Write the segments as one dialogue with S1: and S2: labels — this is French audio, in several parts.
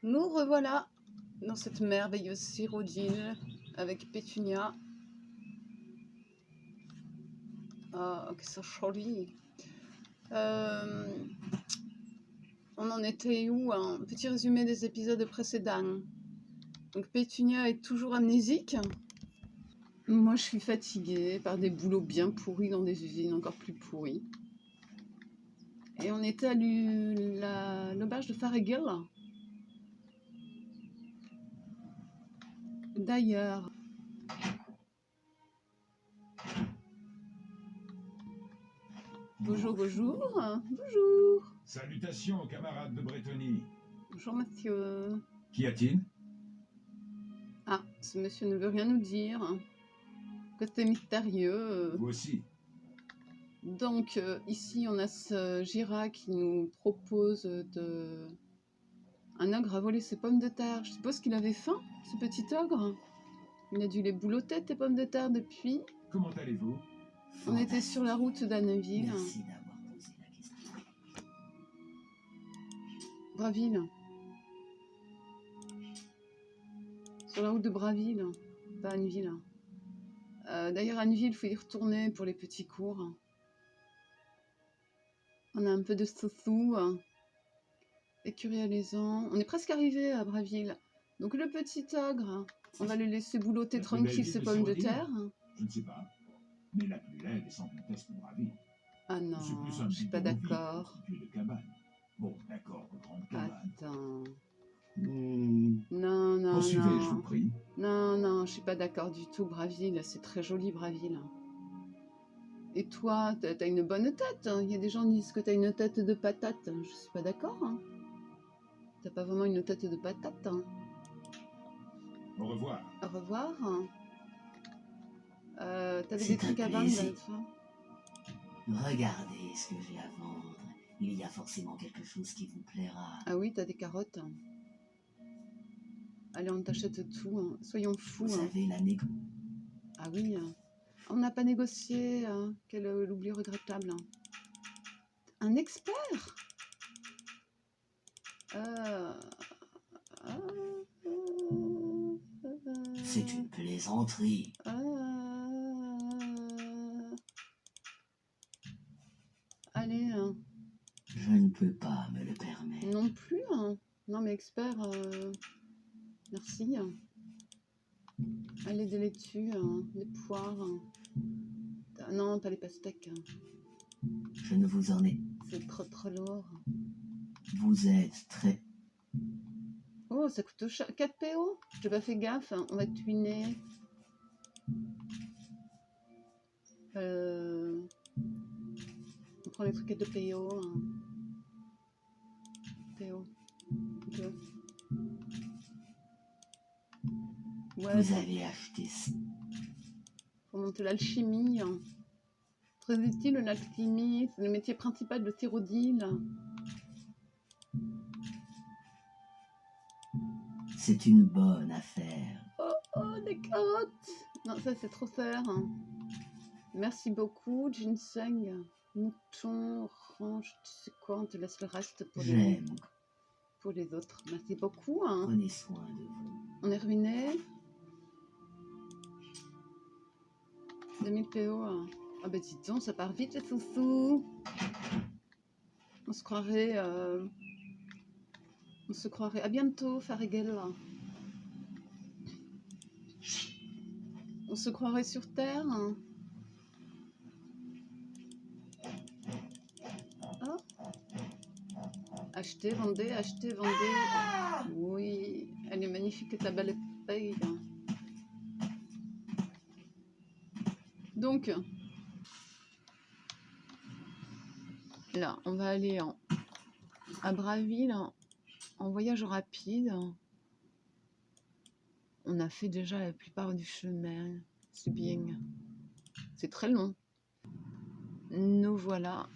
S1: Nous revoilà dans cette merveilleuse Cyrodiil avec Pétunia. Ah, que c'est joli. On en était où? Un petit résumé des épisodes précédents. Donc Pétunia est toujours amnésique. Moi, je suis fatiguée par des boulots bien pourris dans des usines encore plus pourries. Et on était à l'auberge de Farigel. D'ailleurs, bonjour, bonjour. Bonjour.
S2: Salutations, camarades de Brétonie.
S1: Bonjour, monsieur.
S2: Qu'y a-t-il?
S1: Ah, ce monsieur ne veut rien nous dire. Côté mystérieux.
S2: Vous aussi.
S1: Donc, ici, on a ce Gira qui nous propose un ogre a volé ses pommes de terre. Je suppose qu'il avait faim, ce petit ogre. Il a dû les boulotter, tes pommes de terre, depuis.
S2: Comment allez-vous?
S1: On était sur la route d'Anneville.
S3: Merci d'avoir posé la question.
S1: Braville. Sur la route de Braville, pas Anneville. D'ailleurs, Anneville, il faut y retourner pour les petits cours. On a un peu de sous-sous. Écurie alaisan. On est presque arrivé à Braville. Donc le petit ogre, on va le laisser boulotter
S2: La plus
S1: tranquille
S2: belle
S1: ses
S2: ville de
S1: pommes de
S2: Cyrodiil?
S1: terre.
S2: Je ne sais pas. Mais la plus laide est sans conteste Braville.
S1: Ah non,
S2: C'est plus un
S1: je suis
S2: petit
S1: pas
S2: bourg vide
S1: d'accord.
S2: constitué de cabanes. Bon, d'accord, de grandes cabanes.
S1: Attends.
S2: Hmm.
S1: Non, non,
S2: Poursuivez,
S1: non.
S2: je vous prie.
S1: Non, non, je suis pas d'accord du tout. Braville, c'est très joli, Braville. Et toi, t'as une bonne tête. Il y a des gens qui disent que t'as une tête de patate. Je suis pas d'accord. T'as pas vraiment une tête de patate.
S2: Au revoir.
S1: Au revoir. T'avais
S3: C'est
S1: des trucs
S3: un
S1: à vendre,
S3: plaisir.
S1: toi?
S3: Regardez ce que j'ai à vendre. Il y a forcément quelque chose qui vous plaira.
S1: Ah oui, t'as des carottes. Allez, on t'achète tout. Soyons fous.
S3: Vous savez, la négo...
S1: Ah oui. On n'a pas négocié. Quel l'oubli regrettable. Un expert.
S3: C'est une plaisanterie.
S1: Allez.
S3: Je ne peux pas me le permettre.
S1: Non plus. Non mais expert. Merci. Allez, des laitues, des poires. Non, pas les pastèques.
S3: Je ne vous en ai...
S1: C'est trop lourd.
S3: Vous êtes très...
S1: Oh, ça coûte cher. 4 PO. J'ai pas fait gaffe. On va tuiner. On prend les trucs à 2 PO. PO. 2. Ouais,
S3: Vous avez acheté...
S1: faut monter l'alchimie. Très utile, l'alchimie. C'est le métier principal de Cyrodiil.
S3: C'est une bonne affaire.
S1: Oh, des carottes. Non, ça c'est trop cher. Merci beaucoup, ginseng, mouton, orange, tu sais quoi, on te laisse le reste pour
S3: J'aime.
S1: les autres. Merci beaucoup.
S3: Prenez soin de vous.
S1: On est ruiné. 2000 PO. Ah bah dis donc, ça part vite les sous-sous. On se croirait... On se croirait... À bientôt, Farigel. On se croirait sur Terre. Oh. Achetez, vendez, achetez, vendez. Oui, elle est magnifique ta balette paille. Donc, là, on va aller à Braville en voyage rapide. On a fait déjà la plupart du chemin. C'est bien. C'est très long. Nous voilà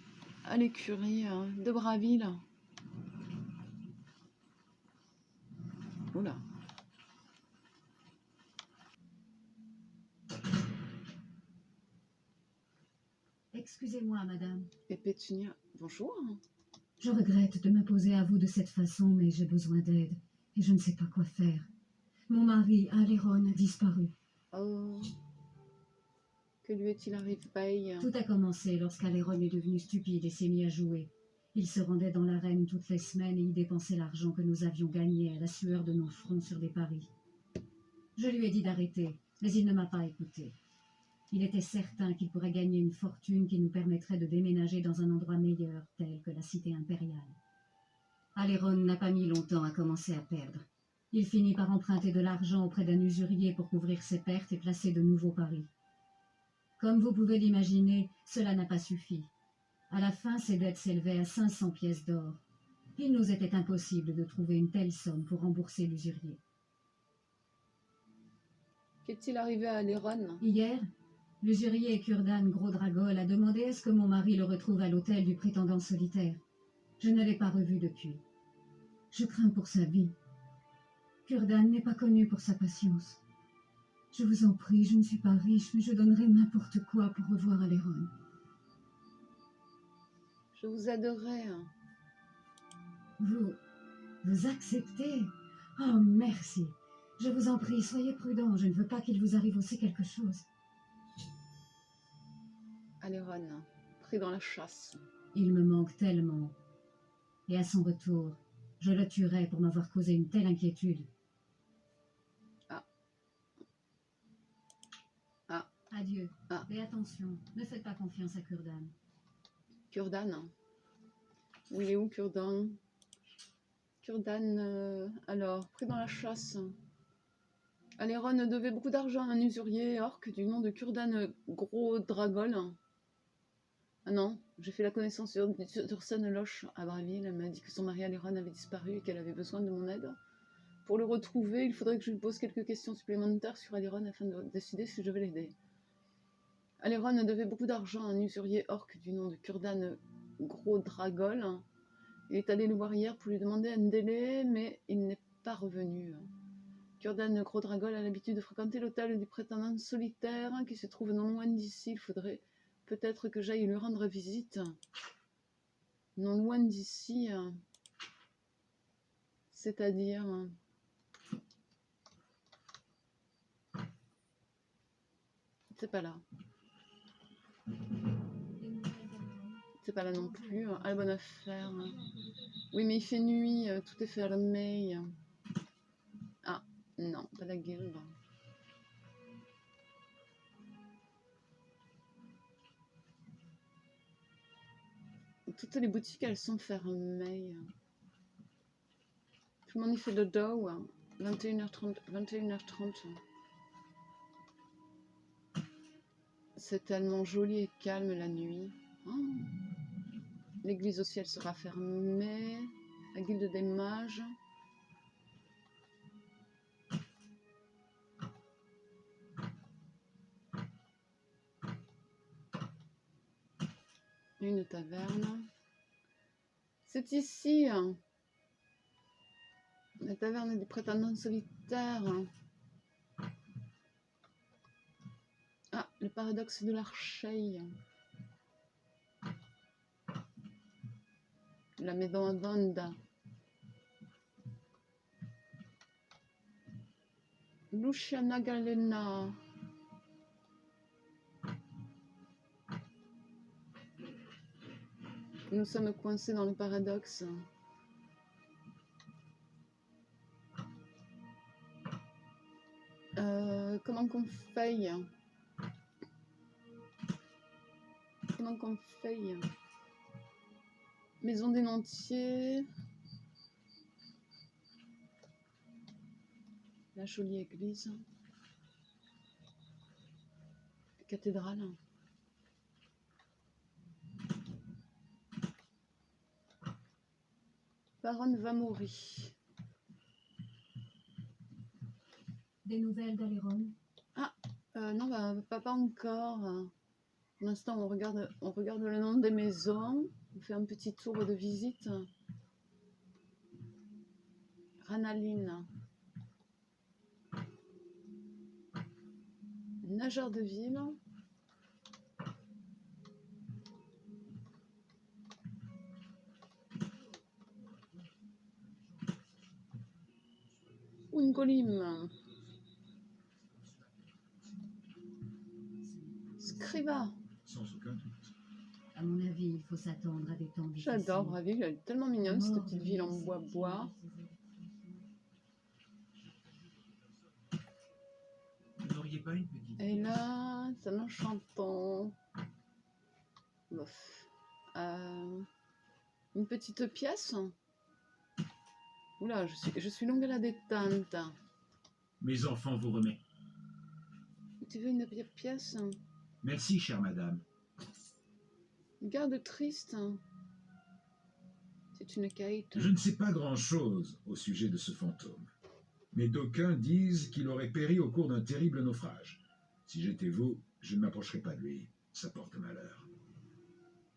S1: à l'écurie de Braville. Oula.
S4: Excusez-moi, madame.
S1: Et Pétunia, bonjour.
S4: Je regrette de m'imposer à vous de cette façon, mais j'ai besoin d'aide. et je ne sais pas quoi faire. Mon mari, Aléron, a disparu.
S1: Oh, que lui est-il arrivé?
S4: Tout a commencé lorsqu'Aléron est devenu stupide et s'est mis à jouer. Il se rendait dans l'arène toutes les semaines et y dépensait l'argent que nous avions gagné à la sueur de nos fronts sur des paris. Je lui ai dit d'arrêter, mais il ne m'a pas écouté. Il était certain qu'il pourrait gagner une fortune qui nous permettrait de déménager dans un endroit meilleur, tel que la cité impériale. Aléron n'a pas mis longtemps à commencer à perdre. Il finit par emprunter de l'argent auprès d'un usurier pour couvrir ses pertes et placer de nouveaux paris. Comme vous pouvez l'imaginer, cela n'a pas suffi. À la fin, ses dettes s'élevaient à 500 pièces d'or. Il nous était impossible de trouver une telle somme pour rembourser l'usurier.
S1: Qu'est-il arrivé à Aléron?
S4: Hier, l'usurier Kurdan Gros-Dragol a demandé à ce que mon mari le retrouve à l'hôtel du prétendant solitaire. Je ne l'ai pas revu depuis. Je crains pour sa vie. Kurdan n'est pas connu pour sa patience. Je vous en prie, je ne suis pas riche, mais je donnerai n'importe quoi pour revoir Aléron.
S1: Je vous aiderai.
S4: Vous acceptez? Oh, merci. Je vous en prie, soyez prudent. Je ne veux pas qu'il vous arrive aussi quelque chose.
S1: Aléron, pris dans la chasse.
S4: Il me manque tellement. Et à son retour, je le tuerai pour m'avoir causé une telle inquiétude. Adieu. Et attention, ne faites pas confiance à Kurdan.
S1: Kurdan. Où il est où, Kurdan? Kurdan, alors, pris dans la chasse. Aléron devait beaucoup d'argent à un usurier orc du nom de Kurdan Gros-Dragol. Ah non, j'ai fait la connaissance d'Ursen Loche à Braville. Elle m'a dit que son mari Aléron avait disparu et qu'elle avait besoin de mon aide. Pour le retrouver, il faudrait que je lui pose quelques questions supplémentaires sur Aléron afin de décider si je vais l'aider. Aléron devait beaucoup d'argent à un usurier orc du nom de Kurdan Gros-Dragol. Il est allé le voir hier pour lui demander un délai, mais il n'est pas revenu. Kurdan Gros-Dragol a l'habitude de fréquenter l'hôtel du prétendant solitaire qui se trouve non loin d'ici. Il faudrait peut-être que j'aille lui rendre visite. Non loin d'ici, c'est-à-dire... C'est pas là. C'est pas là non plus. Ah, la bonne affaire. Oui, mais il fait nuit, tout est fermé. Ah, non, pas la guilde. Toutes les boutiques, elles sont fermées. Tout le monde y fait le dodo. 21h30. 21h30. C'est tellement joli et calme la nuit. Oh. L'église aussi, elle sera fermée. La guilde des mages. Une taverne. C'est ici. La taverne du prétendant solitaire. Ah, le paradoxe de l'archeille. La maison Vanda. Luciana Galena. Nous sommes coincés dans le paradoxe. Comment qu'on fait? Comment qu'on fait? Maison des Nantiers. La jolie église. Cathédrale. Baronne va mourir.
S4: Des nouvelles d'Aléron?
S1: Non, pas encore. Pour l'instant, on regarde le nom des maisons. On fait un petit tour de visite. Ranaline. Nageur de ville. Ungolim. Scriva.
S2: Sans aucun doute.
S4: À mon avis, il faut s'attendre à des temps difficiles.
S1: J'adore Braville, elle est tellement mignonne cette petite ville en bois-bois.
S2: Vous n'auriez pas une petite...
S1: Et là, c'est un enchantant. Bof. Une petite pièce. Oula, je suis longue à la détente.
S2: Mes enfants vous remettent.
S1: Tu veux une petite pièce?
S2: Merci, chère madame.
S1: Garde triste. C'est une quête.
S2: Je ne sais pas grand-chose au sujet de ce fantôme. Mais d'aucuns disent qu'il aurait péri au cours d'un terrible naufrage. Si j'étais vous, je ne m'approcherais pas de lui. Ça porte malheur.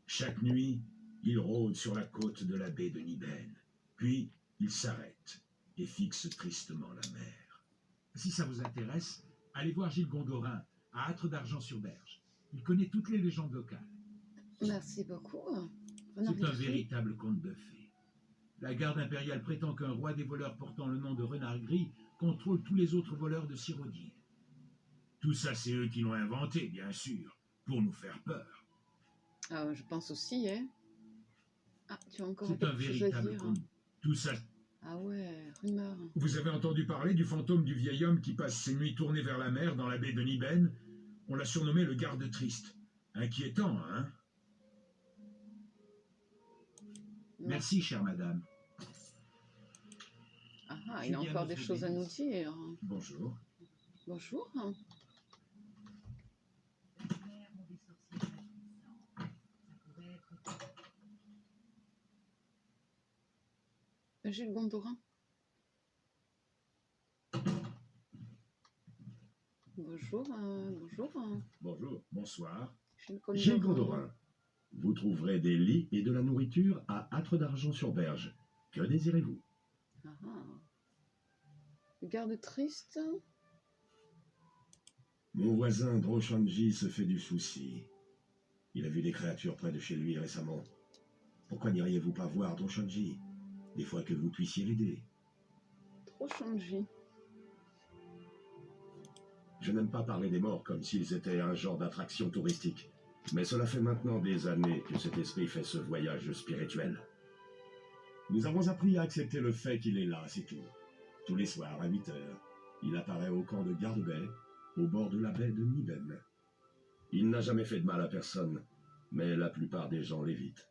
S2: Chaque nuit, il rôde sur la côte de la baie de Nibène. Puis, il s'arrête et fixe tristement la mer. Si ça vous intéresse, allez voir Gilles Gondorin à Âtre d'Argent-sur-Berge. Il connaît toutes les légendes locales.
S1: Merci beaucoup.
S2: C'est un véritable conte de fées. La garde impériale prétend qu'un roi des voleurs portant le nom de Renard Gris contrôle tous les autres voleurs de Cyrodiil. Tout ça, c'est eux qui l'ont inventé, bien sûr, pour nous faire peur.
S1: Ah, je pense aussi, hein. Ah, tu as encore
S2: C'est un
S1: quelque chose à
S2: véritable
S1: dire.
S2: conte. Tout ça.
S1: Ah ouais, rumeur.
S2: Vous avez entendu parler du fantôme du vieil homme qui passe ses nuits tournées vers la mer dans la baie de Nibène? On l'a surnommé le garde triste. Inquiétant, hein?
S1: Non.
S2: Merci, chère madame.
S1: Ah, il a
S2: Julien
S1: encore
S2: nous
S1: des
S2: fait
S1: choses à
S2: des
S1: nous
S2: bisous.
S1: dire.
S2: Bonjour.
S1: Bonjour. Gilles Gondorin. Bonjour, bonjour.
S5: Bonjour, bonsoir.
S1: Gilles
S5: Gondorin. Vous trouverez des lits et de la nourriture à Âtre d'Argent-sur-Berge. Que désirez-vous?
S1: Ah, ah. Le garde triste.
S5: Mon voisin Droshanji se fait du souci. Il a vu des créatures près de chez lui récemment. Pourquoi n'iriez-vous pas voir Droshanji? Des fois que vous puissiez l'aider.
S1: Trop changé.
S5: Je n'aime pas parler des morts comme s'ils étaient un genre d'attraction touristique. Mais cela fait maintenant des années que cet esprit fait ce voyage spirituel. Nous avons appris à accepter le fait qu'il est là, c'est tout. Tous les soirs, à 8 heures, il apparaît au camp de garde-baie, au bord de la baie de Nibène. Il n'a jamais fait de mal à personne, mais la plupart des gens l'évitent.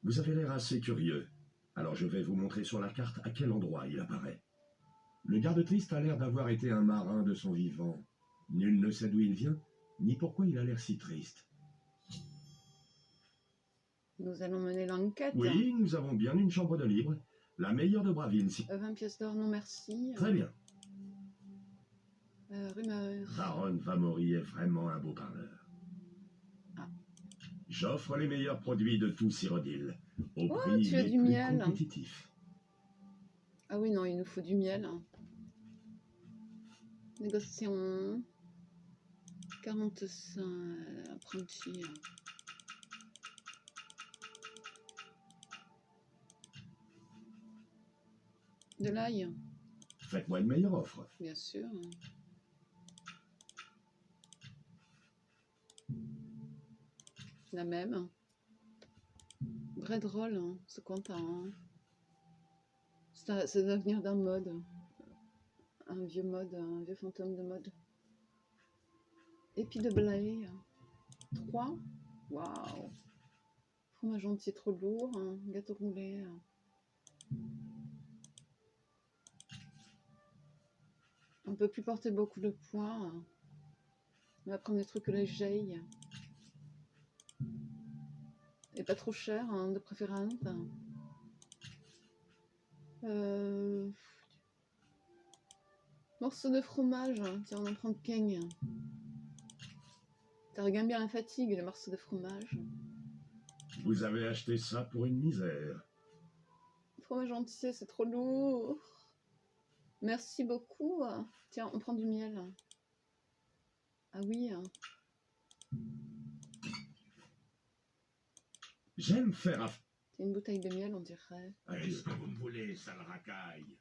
S5: Vous avez l'air assez curieux, alors je vais vous montrer sur la carte à quel endroit il apparaît. Le garde triste a l'air d'avoir été un marin de son vivant. Nul ne sait d'où il vient, ni pourquoi il a l'air si triste.
S1: Nous allons mener l'enquête.
S5: Oui, nous avons bien une chambre de libre, la meilleure de Braville.
S1: 20 pièces d'or, non merci.
S5: Très bien.
S1: Rumeur.
S5: Baron Vamori est vraiment un beau parleur.
S1: Ah.
S5: J'offre les meilleurs produits de tout Cyrodiil, au
S1: Oh,
S5: prix
S1: tu as
S5: les
S1: du
S5: plus
S1: miel.
S5: compétitifs.
S1: Ah oui, non, il nous faut du miel. Négociation. 45 apprentis. De l'ail,
S5: Faites-moi une meilleure offre.
S1: bien sûr. La même. Vrai drôle, hein, ce content. Hein. C'est l'avenir d'un mode. Un vieux mode, un vieux fantôme de mode. Épi de blé. 3. Waouh. Fromage entier trop lourd. Hein. Gâteau roulé. On peut plus porter beaucoup de poids. On va prendre des trucs légers. Et pas trop cher, hein, de préférence. Morceau de fromage. Tiens, on en prend 15. Ça regagne bien la fatigue, le morceau de fromage.
S5: Vous avez acheté ça pour une misère.
S1: Fromage entier, c'est trop lourd. Merci beaucoup. Tiens, on prend du miel. Ah oui.
S5: J'aime faire
S1: C'est une bouteille de miel, on dirait.
S5: Qu'est-ce que vous me voulez, sale racaille?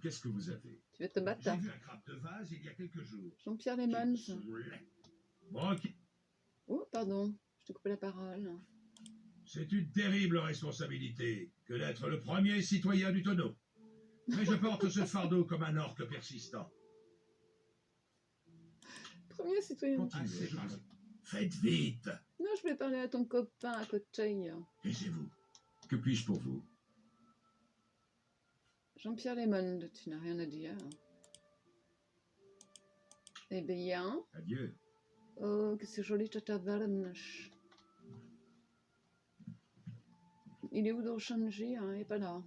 S2: qu'est-ce que vous avez?
S1: Tu veux te battre?
S2: J'ai vu un crabe de vase il y a quelques jours.
S1: Jean-Pierre Lemons.
S2: Bon, ok.
S1: Oh, pardon, je te coupé la parole.
S2: C'est une terrible responsabilité que d'être le premier citoyen du tonneau. Mais je porte ce fardeau comme un orque persistant.
S1: Premier citoyen.
S2: Assez parlé. Faites vite.
S1: Non, je voulais parler à ton copain à côté.
S2: Taisez-vous. Que puis-je pour vous?
S1: Jean-Pierre Lemond, tu n'as rien à dire. Eh bien,
S2: Adieu.
S1: oh, que c'est joli ta taverne. Il est où dans Shanji, hein? Il n'est pas là.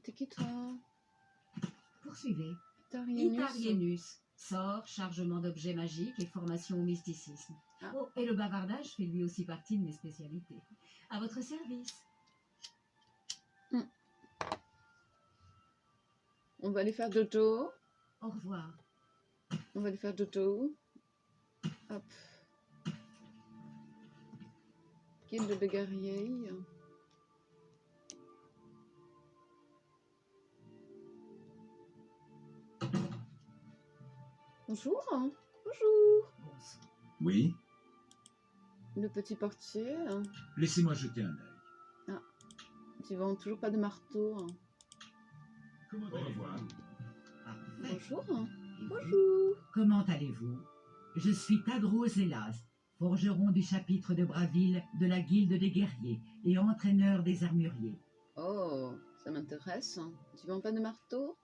S1: T'es qui toi?
S4: Poursuivez.
S1: Tarienus.
S4: Itarienus. Sort, chargement d'objets magiques et formation au mysticisme.
S1: Ah.
S4: Oh, et le bavardage fait lui aussi partie de mes spécialités. À votre service.
S1: On va aller faire dodo.
S4: Au revoir.
S1: On va aller faire dodo. Hop. Guilde de guerriers. Bonjour. Bonjour.
S2: Oui?
S1: Le petit portier.
S2: Laissez-moi jeter un œil.
S1: Tu vends toujours pas de marteau.
S2: Comment au revoir.
S1: Bonjour.
S6: Et vous,
S1: Bonjour.
S6: comment allez-vous? Je suis Tadros Elas, forgeron du chapitre de Braville de la Guilde des guerriers et entraîneur des armuriers.
S1: Oh, ça m'intéresse. Tu vends pas de marteau?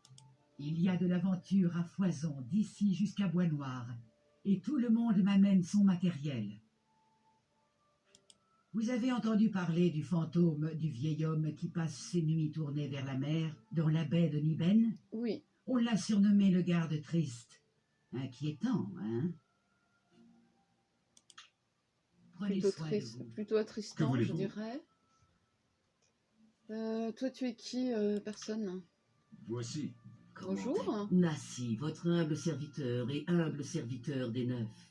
S6: Il y a de l'aventure à foison d'ici jusqu'à Bois-Noir, et tout le monde m'amène son matériel. Vous avez entendu parler du fantôme du vieil homme qui passe ses nuits tournées vers la mer dans la baie de Niben?
S1: Oui.
S6: On l'a surnommé le garde triste. Inquiétant, hein? Prenez
S1: Plutôt
S6: soin de
S1: triste,
S6: vous.
S1: plutôt attristant, je
S2: voulez-vous?
S1: dirais. Toi, tu es qui, personne?
S2: Vous aussi.
S1: Bonjour.
S3: Nassi, votre humble serviteur et humble serviteur des neufs.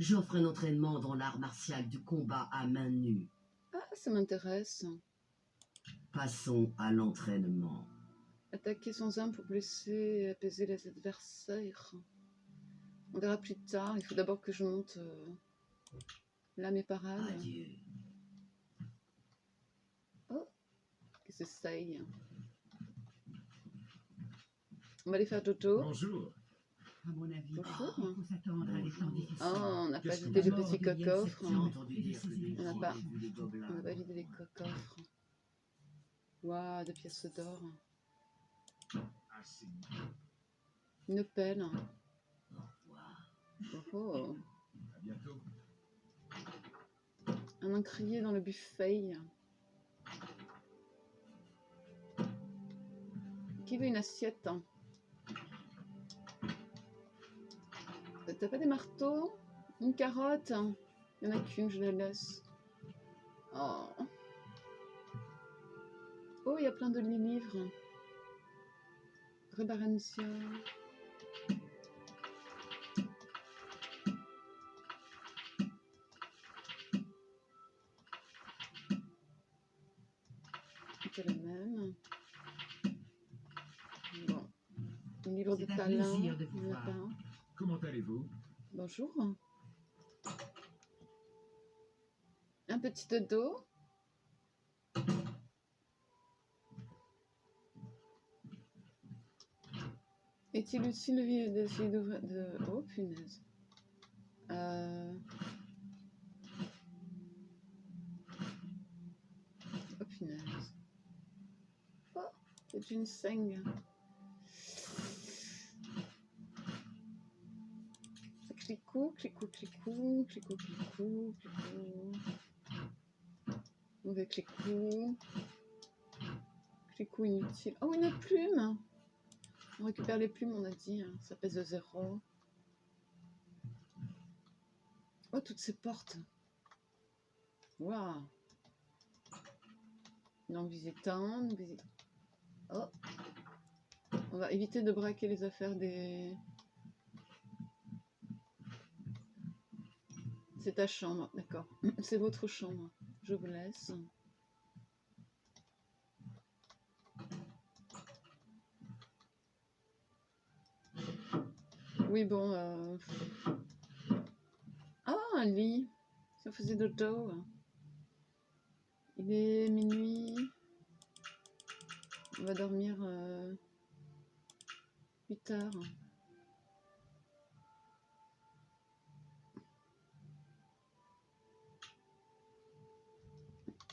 S3: J'offre un entraînement dans l'art martial du combat à main nue.
S1: Ah, ça m'intéresse.
S3: Passons à l'entraînement.
S1: Attaquer sans arme pour blesser et apaiser les adversaires. On verra plus tard. Il faut d'abord que je monte là mes parades.
S3: Adieu.
S1: Qu'est-ce que c'est? On va aller faire dodo.
S2: Bonjour.
S6: À mon avis,
S1: Bonjour.
S6: il faut s'attendre à des temps difficiles.
S1: Oh, on n'a pas
S2: Qu'est-ce que
S1: vidé les
S6: vous-
S1: petits
S6: La mort
S1: cocoffres.
S6: devienne
S3: J'ai
S1: hein.
S3: entendu dire que
S1: On n'a
S3: vous
S1: pas-
S3: avez vu les gobelins.
S1: On n'a pas vidé les cocoffres. Waouh, des pièces d'or.
S2: Assez.
S1: Une pelle.
S3: Au revoir.
S1: Oh, oh.
S2: À bientôt.
S1: Un encrier dans le buffet. Qui veut une assiette? T'as pas des marteaux? Une carotte? Il n'y en a qu'une, je la laisse. Oh. Oh, il y a plein de livres. Rebarencia. C'est le même. Bon. Un livre de
S6: C'est un
S1: talent.
S6: plaisir de vous
S1: il y en a
S6: voir.
S1: pas un.
S2: Comment allez-vous?
S1: Bonjour. Un petit dodo. Est-il utile d'essayer d'ouvrir de... Oh punaise. Oh punaise. Oh, c'est une seigne. Clicou, clicou, clicou, clicou, clicou, clicou. Mauvais clicou. Clicou inutile. Oh, une plume! On récupère les plumes, on a dit. Hein. Ça pèse 0. Oh, toutes ces portes. Waouh! Non, visitant. Oh! On va éviter de braquer les affaires des... C'est ta chambre, d'accord. C'est votre chambre. Je vous laisse. Oui, bon. Ah, un lit. Si on faisait dodo. Il est minuit. On va dormir plus tard.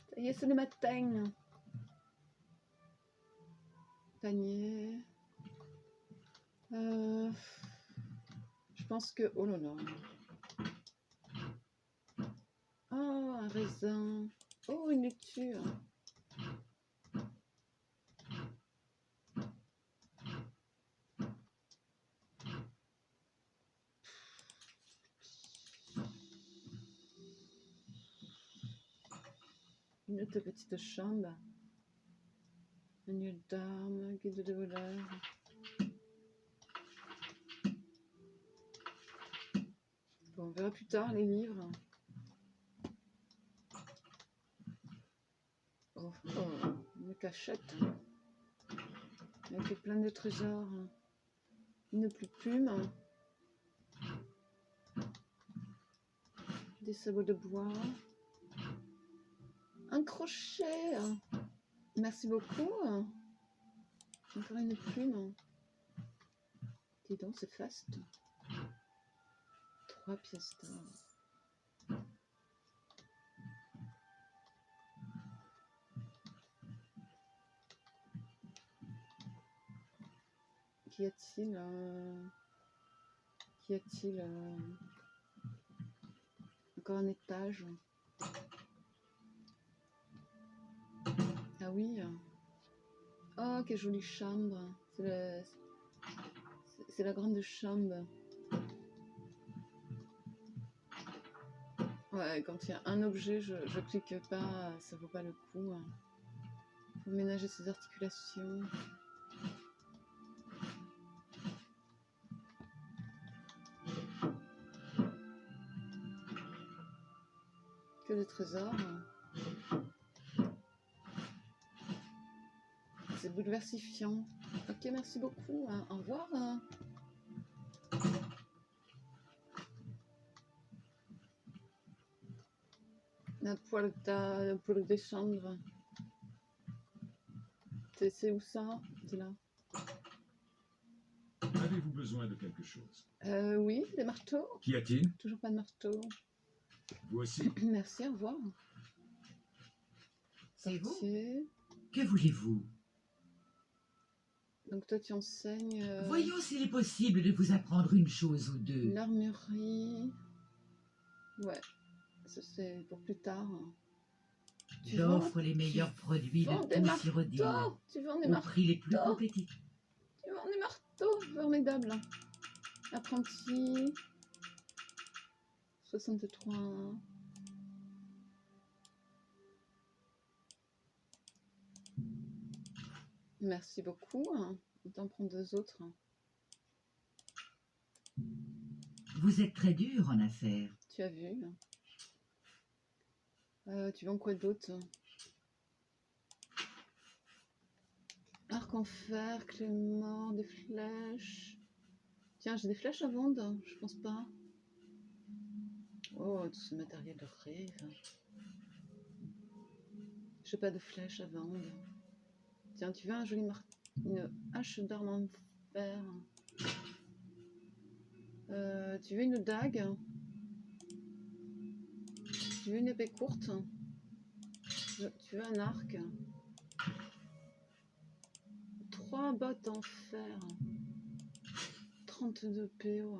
S1: Ça y est, c'est le matin. Panier. Je pense que... Oh là là. Oh, un raisin. Oh, une lecture. Une autre petite chambre. Manuel d'armes, guide de voleur. Bon, on verra plus tard les livres. Oh, oh, une cachette. Avec plein de trésors. Une plume. Des sabots de bois. Un crochet. Merci beaucoup. Encore une plume. Dis donc, c'est faste. 3 pièces d'or. Qu'y a-t-il Qu'y a-t-il Encore un étage. Ah oui. Oh, quelle jolie chambre. C'est la grande chambre. Ouais, quand il y a un objet, je clique pas, ça vaut pas le coup. Faut ménager ses articulations. Que de trésors. C'est bouleversifiant. Ok, merci beaucoup. Au revoir. La poêle des chambres. C'est où ça? C'est là.
S2: Avez-vous besoin de quelque chose?
S1: Oui, des marteaux.
S2: Qu'y a-t-il?
S1: Toujours pas de marteau.
S2: Vous aussi?
S1: Merci, au revoir.
S6: C'est vous?
S1: Portier.
S6: Que voulez-vous?
S1: Donc toi tu enseignes
S6: Voyons s'il est possible de vous apprendre une chose ou deux.
S1: l'armurerie. Ouais, ça c'est pour plus tard.
S6: J'offre les meilleurs produits
S1: vends
S6: de
S1: des
S6: tout Cyrodiil
S1: Tu vends des
S6: au prix les plus
S1: marteaux.
S6: compétitifs.
S1: Tu vends des marteaux, formidable. Apprenti. 63. Merci beaucoup. On t'en prend 2 autres.
S6: Vous êtes très dur en affaires.
S1: Tu as vu. Tu vends quoi d'autre? Arc en fer, clé mort, des flèches. Tiens, j'ai des flèches à vendre? Je pense pas. Oh, tout ce matériel de rêve. J'ai pas de flèches à vendre. Tiens, tu veux un joli une hache d'arme en fer. Tu veux une dague? Tu veux une épée courte? Tu veux un arc? 3 bottes en fer. 32 PO.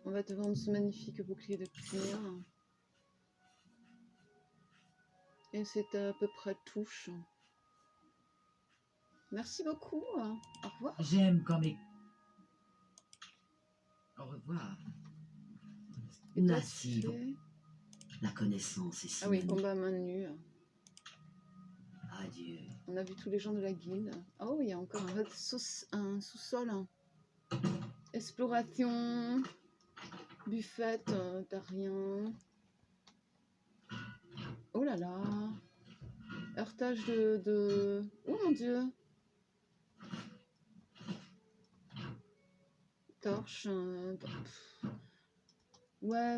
S1: On va te vendre ce magnifique bouclier de cuir. Et c'est à peu près touche. Merci beaucoup. Au revoir.
S6: J'aime quand mes... Au revoir.
S1: Et toi,
S3: Merci.
S1: tu fais...
S3: La connaissance est si
S1: Ah oui,
S3: magnifique.
S1: combat à main nue.
S3: Adieu.
S1: On a vu tous les gens de la guilde. Oh, il y a encore un sous-sol. Exploration. Buffette, t'as rien. Oh là là. Heurtage Oh mon dieu. torche. Ouais.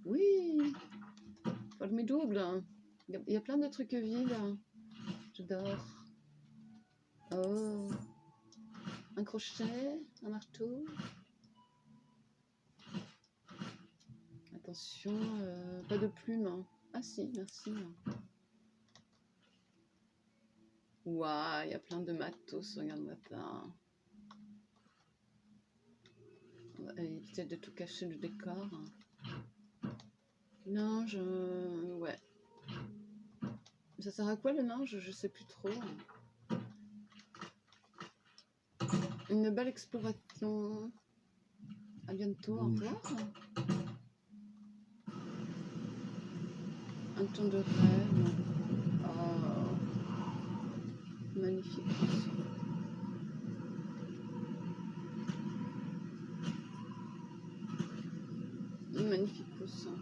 S1: Oui. Formidable. Il y a plein de trucs vides. J'adore. Oh. Un crochet, un marteau. Attention, pas de plumes. Hein. Ah si, merci. Waouh, il y a plein de matos, regarde-moi ça. On va éviter de tout cacher le décor. Linge, ouais. Ça sert à quoi le linge? Je sais plus trop. Une belle exploration. À bientôt, au revoir. Un temps de rêve. Oh, magnifique. Magnifique coussin.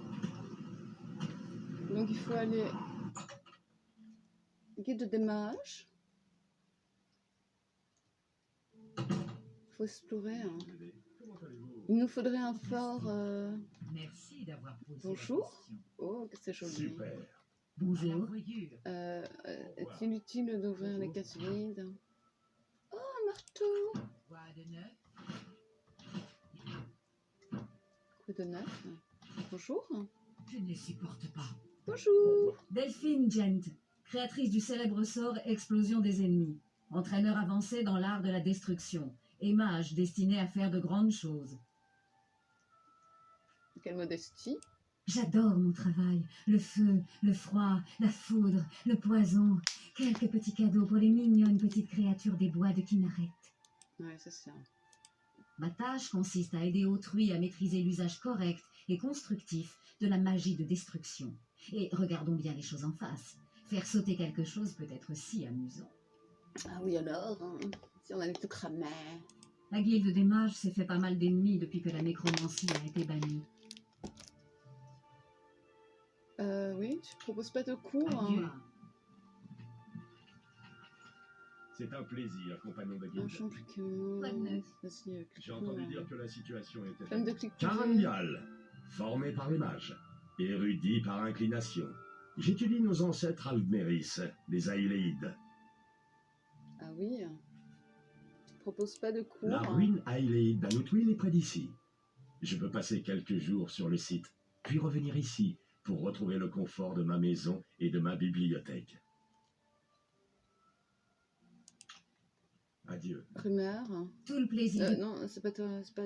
S1: Donc il faut aller guide des mages. Il faut explorer. Hein.
S5: Comment allez-vous?
S1: Il nous faudrait un fort.
S6: Merci d'avoir posé
S1: Bonjour.
S6: la question.
S1: Oh, que c'est joli.
S5: Super.
S6: À la
S4: Bonjour.
S6: voyure.
S1: Est-il utile d'ouvrir les cases vides? Oh, un marteau.
S6: Quoi de neuf?
S1: Quoi de neuf? Bonjour.
S6: Je ne les supporte pas.
S1: Bonjour.
S4: Delphine Gent, créatrice du célèbre sort Explosion des ennemis, entraîneur avancé dans l'art de la destruction et mage destiné à faire de grandes choses.
S1: Quelle modestie.
S4: J'adore mon travail, le feu, le froid, la foudre, le poison, quelques petits cadeaux pour les mignonnes petites créatures des bois de Kinnaret.
S1: Ouais, c'est ça.
S4: Ma tâche consiste à aider autrui à maîtriser l'usage correct et constructif de la magie de destruction. Et regardons bien les choses en face. Faire sauter quelque chose peut être si amusant.
S1: Ah oui, alors, hein, si on allait tout cramer.
S4: La guilde des mages s'est fait pas mal d'ennemis depuis que la nécromancie a été bannie.
S1: Oui, tu proposes pas de cours.
S6: Adieu.
S1: Hein.
S5: C'est un plaisir, compagnon de
S1: Un
S5: guilde.
S1: champignon.
S4: Quoi de neuf?
S1: Vas-y,
S5: J'ai entendu dire que la situation était...
S1: Plein de clics.
S5: Carangal, formé par les mages, érudit par inclination. J'étudie nos ancêtres Aldmeris, les Ailéides.
S1: Ah oui. Tu proposes pas de cours.
S5: La
S1: hein.
S5: ruine Ailéide d'Anoutwil est près d'ici. Je peux passer quelques jours sur le site, puis revenir ici pour retrouver le confort de ma maison et de ma bibliothèque. Adieu.
S1: Rumeur.
S4: Tout le plaisir.
S1: Non, c'est pas à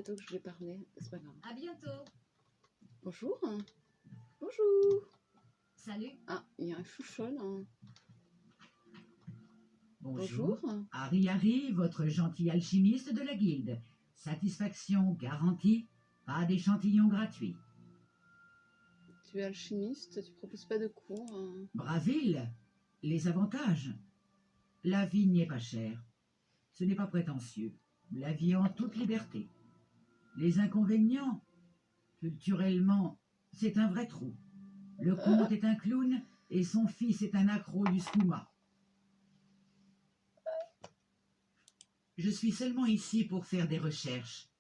S1: toi que je vais parler. C'est pas grave.
S4: À bientôt.
S1: Bonjour. Bonjour.
S4: Salut.
S1: Ah, il y a un chouchol. Hein.
S6: Bonjour.
S1: Bonjour.
S6: Harry, votre gentil alchimiste de la guilde. Satisfaction garantie, pas d'échantillon gratuit.
S1: Tu es alchimiste, tu proposes pas de cours. Hein.
S6: Braville, les avantages. La vie n'y est pas chère. Ce n'est pas prétentieux. La vie en toute liberté. Les inconvénients, culturellement, c'est un vrai trou. Le comte est un clown et son fils est un accro du skouma. Je suis seulement ici pour faire des recherches.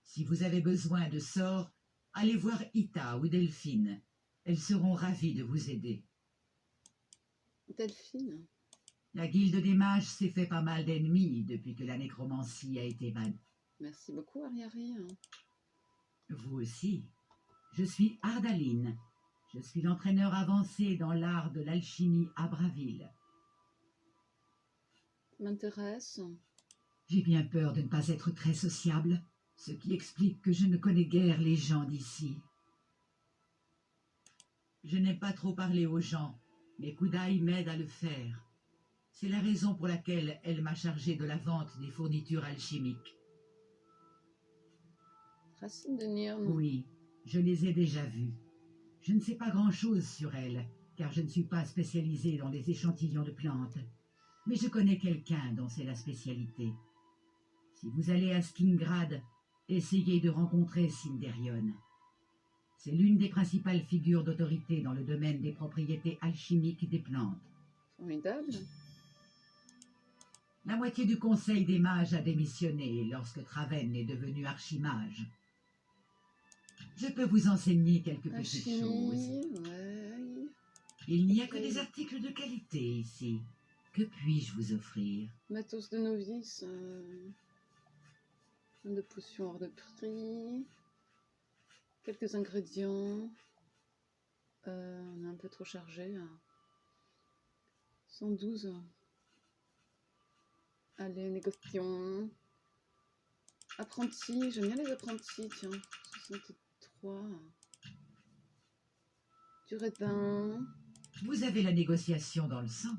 S6: Si vous avez besoin de sorts, allez voir Ita ou Delphine. Elles seront ravies de vous aider.
S1: Delphine.
S6: La guilde des mages s'est fait pas mal d'ennemis depuis que la nécromancie a été bannie.
S1: Merci beaucoup, Ariari. Hein.
S6: Vous aussi. Je suis Ardaline. Je suis l'entraîneur avancé dans l'art de l'alchimie à Braville.
S1: Ça m'intéresse.
S6: J'ai bien peur de ne pas être très sociable, ce qui explique que je ne connais guère les gens d'ici. Je n'aime pas trop parler aux gens, mais Kudai m'aide à le faire. C'est la raison pour laquelle elle m'a chargé de la vente des fournitures alchimiques.
S1: Racine de Nirn.
S6: Oui, je les ai déjà vus. Je ne sais pas grand-chose sur elles, car je ne suis pas spécialisé dans les échantillons de plantes. Mais je connais quelqu'un dont c'est la spécialité. Si vous allez à Skingrad, essayez de rencontrer Sinderion. C'est l'une des principales figures d'autorité dans le domaine des propriétés alchimiques des plantes.
S1: Formidable.
S6: La moitié du conseil des mages a démissionné lorsque Traven est devenu archimage. Je peux vous enseigner quelques petites choses.
S1: Alchimie, ouais.
S6: Il n'y a que des articles de qualité ici. Que puis-je vous offrir?
S1: Matos de novice. De potions hors de prix. Quelques ingrédients. On est un peu trop chargé. 112. Allez, négocions. Apprenti, j'aime bien les apprentis, tiens. 63. Durée de bain.
S6: Vous avez la négociation dans le sang.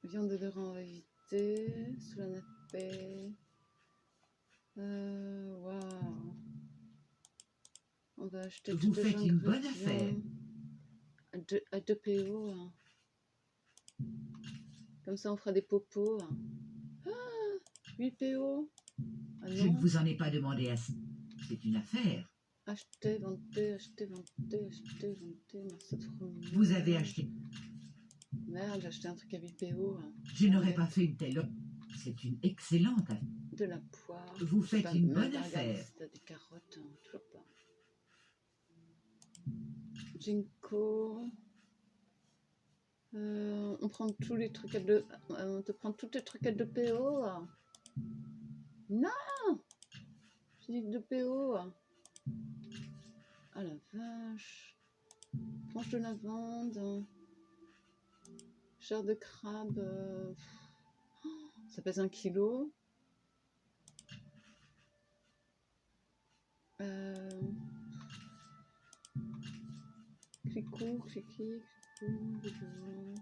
S1: Viande de rang, on va éviter. Sous la nappée. Waouh. On va acheter
S6: Vous
S1: toutes les
S6: faites une bonne
S1: ingrédients.
S6: affaire.
S1: À 2 PO. Hein. Comme ça, on fera des popos. Hein. Ah, 8 PO. Ah
S6: Je ne
S1: non.
S6: vous en ai pas demandé assez. C'est une affaire.
S1: Acheter, vendre, acheter, vendre, acheter, vendre. Morceau de fromage.
S6: Vous avez acheté.
S1: Merde, j'ai acheté un truc à 8 PO. Hein.
S6: Je n'aurais pas fait une telle offre. C'est une excellente affaire.
S1: De la poire.
S6: Vous
S1: Je sais
S6: faites
S1: pas,
S6: une
S1: même
S6: bonne
S1: pas regarder
S6: affaire.
S1: si t'as des carottes. Hein. Toujours pas. Jinko. On prend tous les trucs à 2. On te prend tous les trucs à 2 PO. Hein. Non! J'ai dit 2 PO. Ah la vache. Planche de lavande. Chair de crabe. Ça pèse 1 kilo. Clicou, cliqui, clicou.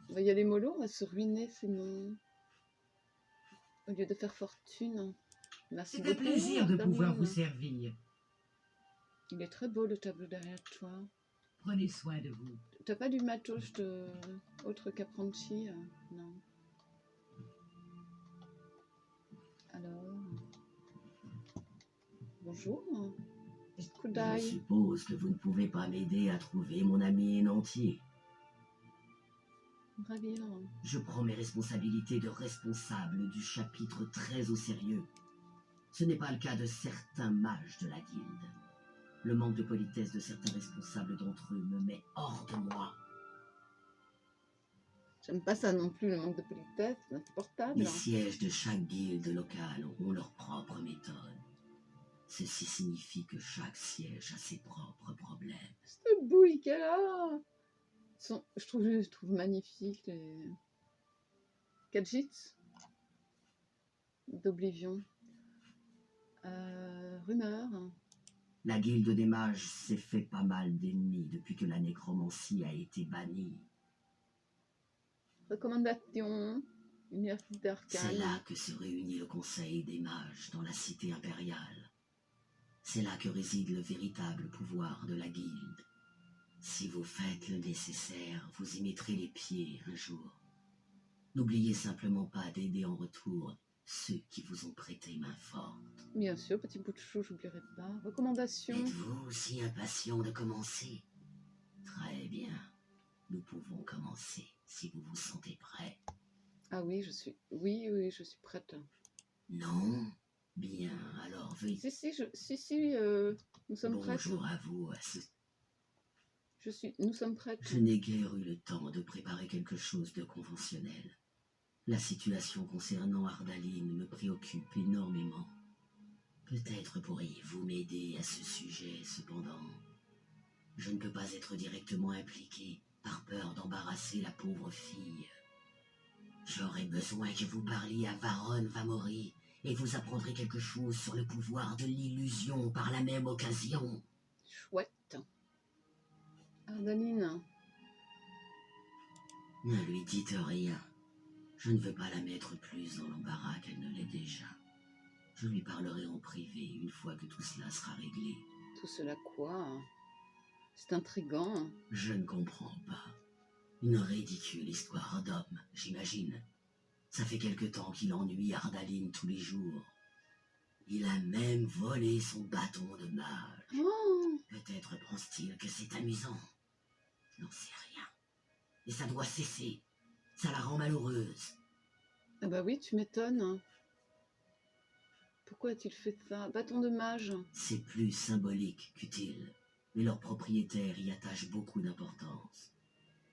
S1: On va y aller mollo, on va se ruiner sinon. Au lieu de faire fortune. Merci
S6: C'est un
S1: beaucoup,
S6: plaisir de pouvoir
S1: Daline.
S6: vous servir.
S1: Il est très beau le tableau derrière toi.
S6: Prenez soin de vous.
S1: T'as pas du matos de... autre qu'apprenti non. Alors... Bonjour. Coup
S3: Je
S1: d'œil.
S3: suppose que vous ne pouvez pas m'aider à trouver mon ami Énantier.
S1: Ravir.
S3: Je prends mes responsabilités de responsable du chapitre très au sérieux. Ce n'est pas le cas de certains mages de la guilde. Le manque de politesse de certains responsables d'entre eux me met hors de moi.
S1: J'aime pas ça non plus, le manque de politesse, c'est insupportable.
S3: Les sièges de chaque guilde locale ont leur propre méthode. Ceci signifie que chaque siège a ses propres problèmes.
S1: Cette bouille qu'elle a. Je trouve magnifique les gadgets d'Oblivion. Rumeur.
S3: La guilde des mages s'est fait pas mal d'ennemis depuis que la nécromancie a été bannie.
S1: Recommandation. Université
S3: C'est
S1: d'Arcane.
S3: là que se réunit le conseil des mages dans la cité impériale. C'est là que réside le véritable pouvoir de la guilde. Si vous faites le nécessaire, vous y mettrez les pieds un jour. N'oubliez simplement pas d'aider en retour ceux qui vous ont prêté main forte.
S1: Bien sûr, petit bout de chou, j'oublierai pas. Recommandation.
S3: Êtes-vous aussi impatient de commencer? Très bien. Nous pouvons commencer si vous vous sentez prêt.
S1: Ah oui, je suis. Oui, je suis prête.
S3: Non? Bien, alors veuillez...
S1: Si, nous sommes prêtes.
S3: Bonjour à vous.
S1: Nous sommes prêtes.
S3: Je n'ai guère eu le temps de préparer quelque chose de conventionnel. La situation concernant Ardaline me préoccupe énormément. Peut-être pourriez-vous m'aider à ce sujet, cependant. Je ne peux pas être directement impliqué par peur d'embarrasser la pauvre fille. J'aurais besoin que vous parliez à Varon Vamori et vous apprendrez quelque chose sur le pouvoir de l'illusion par la même occasion.
S1: Chouette. Ardaline.
S3: Ne lui dites rien. Je ne veux pas la mettre plus dans l'embarras qu'elle ne l'est déjà. Je lui parlerai en privé une fois que tout cela sera réglé.
S1: Tout cela quoi? C'est intriguant.
S3: Je ne comprends pas. Une ridicule histoire d'homme, j'imagine. Ça fait quelque temps qu'il ennuie Ardaline tous les jours. Il a même volé son bâton de mage.
S1: Oh,
S3: Peut-être pense-t-il que c'est amusant. Je n'en sais rien. Et ça doit cesser. Ça la rend malheureuse.
S1: Ah bah oui, tu m'étonnes. Pourquoi a-t-il fait ça? Bâton de mage.
S3: C'est plus symbolique qu'utile, mais leur propriétaire y attache beaucoup d'importance.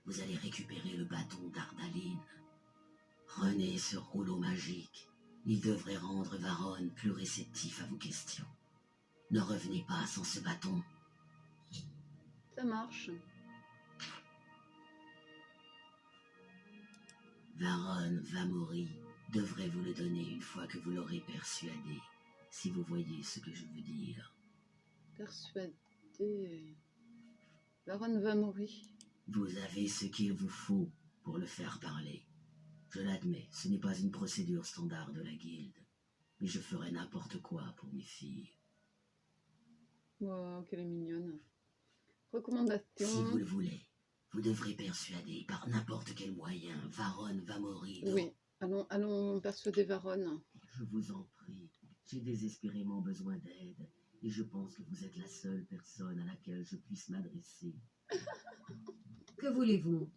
S3: Vous allez récupérer le bâton d'Ardaline. Prenez ce rouleau magique. Il devrait rendre Varon plus réceptif à vos questions. Ne revenez pas sans ce bâton.
S1: Ça marche.
S3: Varon Vamori devrait vous le donner une fois que vous l'aurez persuadé, si vous voyez ce que je veux dire.
S1: Persuadé. Baron va mourir.
S3: Vous avez ce qu'il vous faut pour le faire parler. Je l'admets, ce n'est pas une procédure standard de la guilde, mais je ferai n'importe quoi pour mes filles.
S1: Wow, qu'elle est mignonne.
S3: Si
S1: Recommandation.
S3: vous le voulez, vous devrez persuader par n'importe quel moyen Varon Vamori de...
S1: Oui, allons persuader Varon.
S3: Je vous en prie, j'ai désespérément besoin d'aide, et je pense que vous êtes la seule personne à laquelle je puisse m'adresser.
S4: Que voulez-vous?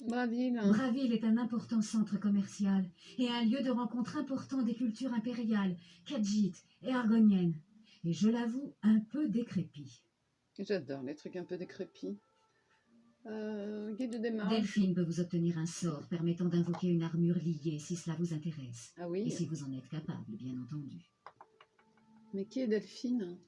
S1: Braville.
S4: Braville est un important centre commercial et un lieu de rencontre important des cultures impériales, Khajiites et argoniennes. Et je l'avoue, un peu décrépit.
S1: J'adore les trucs un peu décrépits. Guide de démarche.
S4: Delphine peut vous obtenir un sort permettant d'invoquer une armure liée si cela vous intéresse.
S1: Ah
S4: Et
S1: oui,
S4: si vous en êtes capable, bien entendu.
S1: mais qui est Delphine?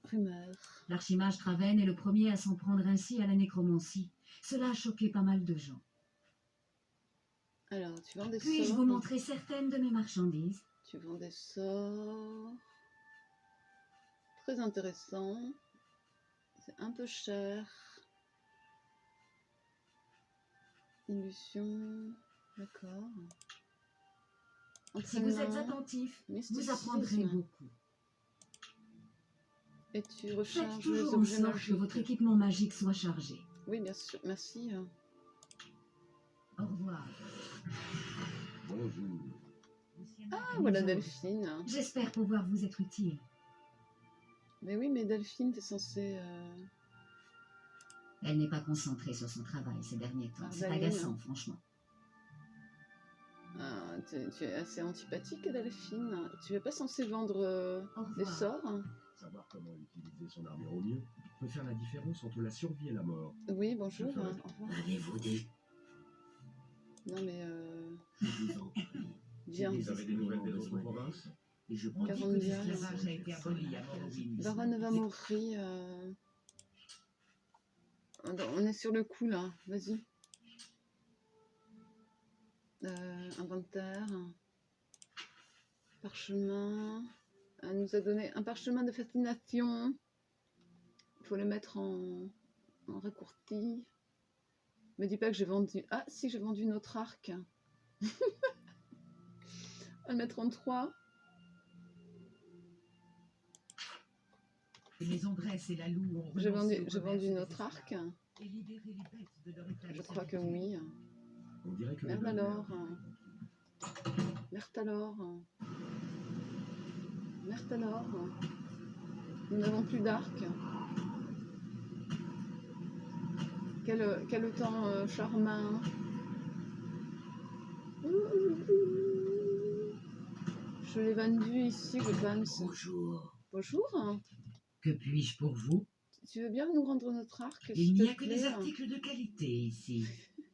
S1: Rumeur.
S4: L'archimage Traven est le premier à s'en prendre ainsi à la nécromancie. Cela a choqué pas mal de gens.
S1: Alors, tu vends des
S4: Puis-je
S1: sorts.
S4: vous montrer certaines de mes marchandises?
S1: Tu vends des sorts. Très intéressant. C'est un peu cher. Illusion. D'accord.
S4: Si vous êtes
S1: Entraînement,
S4: attentif, vous
S1: mysticisme.
S4: apprendrez beaucoup.
S1: Et tu
S4: Faites
S1: recharges les
S4: toujours en
S1: objets
S4: sorte que
S1: magiques.
S4: votre équipement magique soit chargé.
S1: Oui, bien sûr. Merci.
S4: Au revoir.
S5: Bonjour.
S1: Ah, voilà Delphine.
S4: J'espère pouvoir vous être utile.
S1: Mais oui, mais Delphine, t'es censée...
S4: Elle n'est pas concentrée sur son travail ces derniers temps. C'est
S1: Ardaline.
S4: agaçant, franchement.
S1: Ah, tu es assez antipathique, Delphine. Tu n'es pas censée vendre
S4: Au
S1: des
S4: revoir.
S1: sorts?
S5: Savoir comment utiliser son armure au mieux peut faire la différence entre la survie et la mort.
S1: Oui, bonjour.
S5: Je ferai.
S1: Au revoir.
S3: Avez-vous des...
S1: Non, mais...
S3: Je vous en prie.
S1: bien.
S3: J'ai
S5: Vous avez des nouvelles des autres
S3: besoin d'aide.
S5: provinces?
S3: Et je
S6: On
S3: prends
S6: dit que
S1: 40 dias.
S6: l'esclavage a été aboli à Morrowind.
S1: Baronne va mourir. On est sur le coup, là. Vas-y. Inventaire. Parchemin. Elle nous a donné un parchemin de fascination. Il faut le mettre en raccourci. Me dis pas que j'ai vendu... Ah, si, j'ai vendu notre arc. On va le mettre en 3.
S6: Les maisons Dresse et la Loue ont
S1: J'ai
S6: renoncé au
S1: vendu
S6: commerce des
S1: notre arc.
S6: esclaves et libéré les bêtes de leur état de
S1: Je crois que
S6: servitude.
S1: oui.
S5: On dirait que
S1: Merde
S5: les
S1: alors.
S5: Bellemare-
S1: Merde alors. Merde alors. Nous n'avons plus d'arc. Quel temps charmant. Je l'ai vendu ici, je pense.
S3: Bonjour.
S1: Bonjour.
S6: Que puis-je pour vous?
S1: Tu veux bien nous rendre notre arc,
S6: Il
S1: s'il
S6: n'y
S1: te
S6: a que
S1: plaît?
S6: des articles de qualité ici.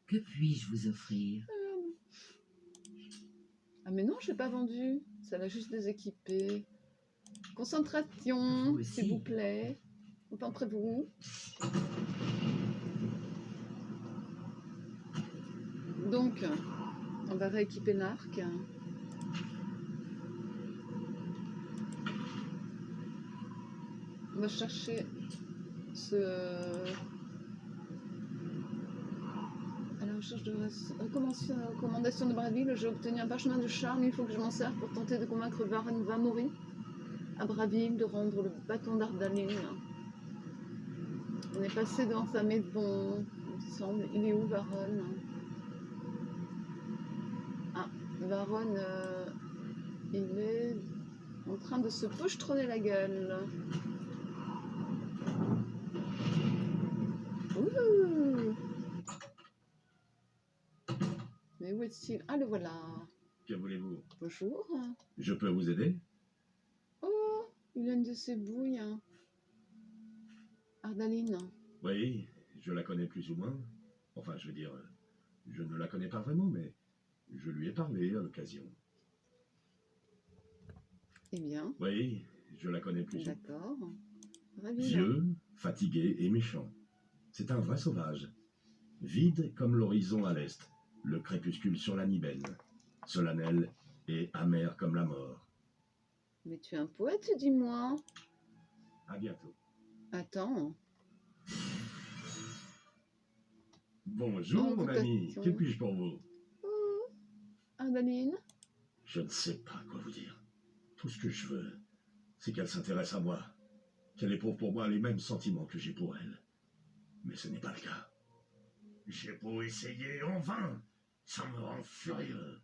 S6: Que puis-je vous offrir?
S1: Ah mais non, je l'ai pas vendu. Ça l'a juste déséquipé. Concentration,
S6: Vous aussi.
S1: s'il vous plaît. Concentrez-vous. Donc, on va rééquiper l'arc. On va chercher ce... À la recherche de recommandation de Braville, j'ai obtenu un parchemin de charme. Il faut que je m'en serve pour tenter de convaincre Varon Vamori à Braville de rendre le bâton d'Ardaline. On est passé devant sa maison, il me semble. Il est où, Varon? Ah, Varon, il est en train de se pochetronner la gueule. Ouh. est-il? Ah, le voilà.
S5: Que voulez-vous?
S1: Bonjour.
S5: Je peux vous aider?
S1: Oh, il a une de ses bouilles. Ardaline.
S5: Oui, je la connais plus ou moins. Enfin, je veux dire, je ne la connais pas vraiment, mais je lui ai parlé à l'occasion.
S1: Eh bien,
S5: Oui, je la connais plus ou moins.
S1: d'accord. Ravi.
S5: Vieux, fatigué et méchant. C'est un vrai sauvage. Vide comme l'horizon à l'est, le crépuscule sur la Nibène. Solennel et amer comme la mort.
S1: Mais tu es un poète, dis-moi.
S5: À bientôt.
S1: Attends.
S5: Bonjour,
S1: Oh,
S5: mon ami.
S1: attention.
S5: Que puis-je pour vous?
S1: Oh, Ardaline.
S5: Je ne sais pas quoi vous dire. Tout ce que je veux, c'est qu'elle s'intéresse à moi. Qu'elle éprouve pour moi les mêmes sentiments que j'ai pour elle. Mais ce n'est pas le cas. J'ai beau essayer en vain, ça me rend furieux.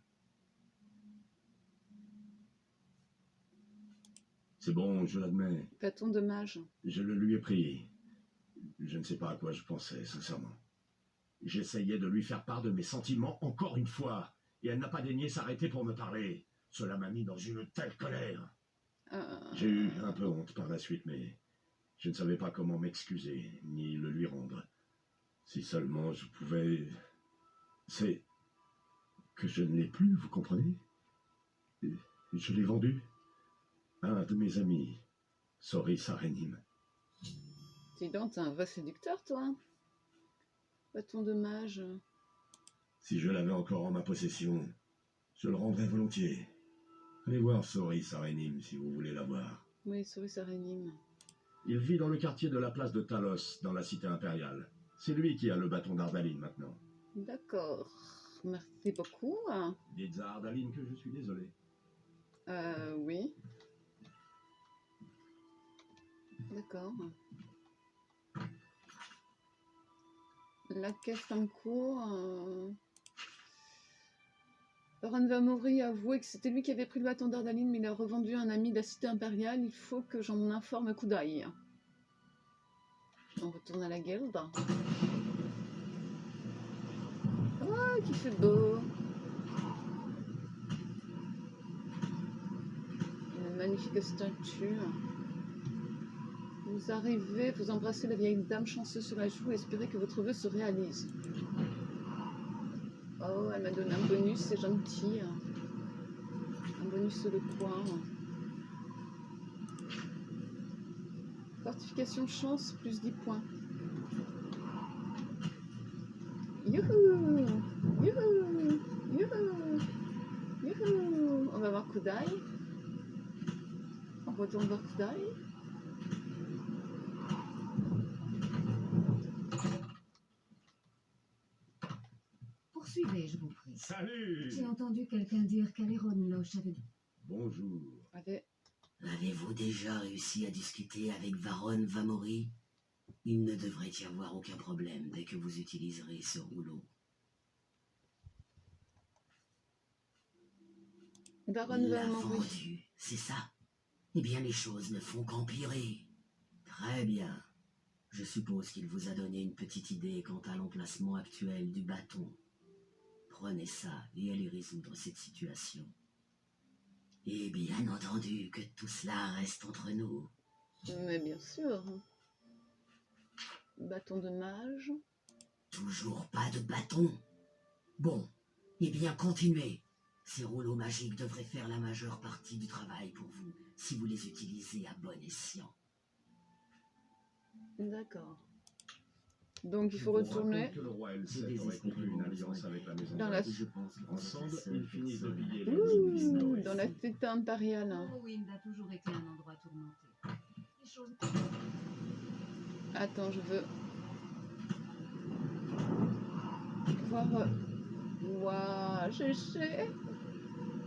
S5: C'est bon, je l'admets.
S1: Bâton de mage.
S5: Je le lui ai pris. Je ne sais pas à quoi je pensais, sincèrement. J'essayais de lui faire part de mes sentiments encore une fois, et elle n'a pas daigné s'arrêter pour me parler. Cela m'a mis dans une telle colère. J'ai eu un peu honte par la suite, mais je ne savais pas comment m'excuser, ni le lui rendre. Si seulement je pouvais... C'est que je ne l'ai plus, vous comprenez? Je l'ai vendu à un de mes amis, Soris Arenim.
S1: Dis donc, t'es un vrai séducteur, toi. Bâton de mage.
S5: Si je l'avais encore en ma possession, je le rendrais volontiers. Allez voir Soris Arenim si vous voulez la voir.
S1: Oui, Soris Arenim.
S5: Il vit dans le quartier de la place de Talos, dans la cité impériale. C'est lui qui a le bâton d'Ardaline maintenant.
S1: D'accord. Merci beaucoup.
S5: Dites à Ardaline que je suis désolé.
S1: Oui. D'accord. La caisse en cours. Baron Vamori a avoué que c'était lui qui avait pris le bâton d'Ardaline, mais il a revendu à un ami de la cité impériale. Il faut que j'en informe Kudai. On retourne à la guilde. Oh, qu'il fait beau. Une magnifique statue. Vous arrivez, vous embrassez la vieille dame chanceuse sur la joue et espérez que votre vœu se réalise. Oh, elle m'a donné un bonus, c'est gentil. Un bonus sur le coin. Fortification chance, plus 10 points. Youhou! Youhou! Youhou! Youhou! On va voir Kudai. On retourne voir Kudai.
S4: Poursuivez, je vous prie.
S5: Salut!
S4: J'ai entendu quelqu'un dire qu'Aléron Loche avait...
S5: Bonjour.
S1: Allez.
S3: Avez-vous déjà réussi à discuter avec Baron Vamori? Il ne devrait y avoir aucun problème dès que vous utiliserez ce rouleau.
S1: Baron
S3: Il l'a
S1: Vamori.
S3: vendu, c'est ça? Eh bien, les choses ne font qu'empirer. Très bien. Je suppose qu'il vous a donné une petite idée quant à l'emplacement actuel du bâton. Prenez ça et allez résoudre cette situation. Et bien entendu que tout cela reste entre nous.
S1: Mais bien sûr. Bâton de mage.
S3: Toujours pas de bâton. Bon, eh bien continuez. Ces rouleaux magiques devraient faire la majeure partie du travail pour vous, si vous les utilisez à bon escient.
S1: D'accord. Donc il
S5: Je
S1: faut
S5: vous
S1: retourner
S5: raconte que le roi
S3: J'ai
S5: Elset aurait conclu une alliance avec la maison
S1: dans
S5: de
S1: la...
S3: Je pense que vous êtes
S5: Ensemble,
S3: la seule
S5: ils finissent de
S3: personne
S5: piller
S3: à
S5: les
S3: qui
S5: églises
S3: je
S1: Ouh,
S5: Norris.
S1: dans la cité impériale.
S4: Morrowind a toujours été un endroit tourmenté. Les choses...
S1: Attends, je veux voir. Waouh, GG.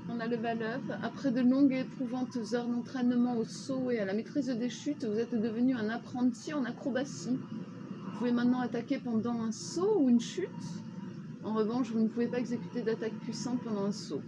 S1: On a le level up. Après de longues et éprouvantes heures d'entraînement au saut et à la maîtrise des chutes, vous êtes devenu un apprenti en acrobatie. Vous pouvez maintenant attaquer pendant un saut ou une chute. En revanche, vous ne pouvez pas exécuter d'attaque puissante pendant un saut.